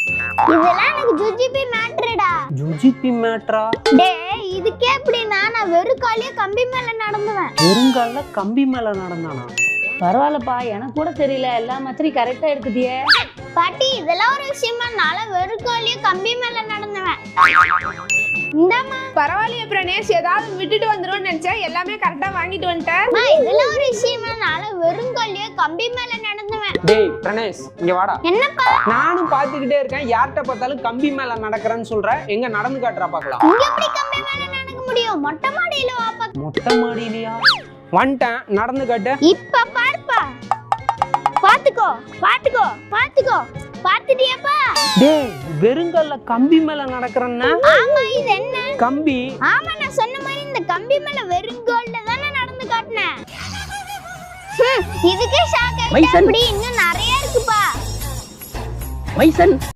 இதெல்லாம் எனக்கு ஜுஜிபி மேட்டர்டா. ஜுஜிபி மேட்ரா? டேய் இதுக்கே எப்படின்னா நான் வெறும் காலியா கம்பி மேல நடந்துவேன். வெறுங்கால கம்பி மேல நடந்தானா? பரவாயில்லப்பா, எனக்கு கூட தெரியல, எல்லா மச்சரையும் கரெக்டா எடுத்துட்டியே. பாட்டி இதெல்லாம் ஒரு விஷயமா? நான் வெறும் காலியா கம்பி மேல நடந்துவேன். இந்தாமா. பரவாயில்லையே பிரணேஷ், ஏதாவது விட்டுட்டு வந்துருவோம்னு நினைச்சேன், எல்லாமே கரெக்டா வாங்கிட்டு வந்துட்டேன். இதெல்லாம் ஒரு விஷயமா? நான் வெறும் காலியா கம்பி மேல நடந்துவேன். டேய் பிரணேஷ் இங்க வாடா. என்னப்பா? நானும் பாத்துக்கிட்டே இருக்கேன், யார்கிட்ட பார்த்தாலும் கம்பி மேல நடக்கிறேன்னு சொல்ற. எங்க நடந்து காட்டுறா பாக்கலாம். இங்க எப்படி கம்பி மேல நடக்க முடியும்? மொட்டை மாடியில வாப்பா. மொட்டை மாடியிலையா? வந்துட்டேன், நடந்து காட்டு. இப்ப பாருப்பா. பாத்துக்கோ பாத்துக்கோ பாத்துக்கோ. பாத்துட்டியாப்பா? டேய் வெறுங்கால கம்பி மேல நடக்கிறன்னா? ஆமா, இது என்ன கம்பி? ஆமா, நான் சொன்ன மாதிரி இந்த கம்பி மேல வெறும் கோல்ல தானே நடந்து காட்டினேன். இதுக்கே ஷாக் ஆயிட்டா? அப்படி இன்னும் நிறைய இருக்குப்பா. மைசன்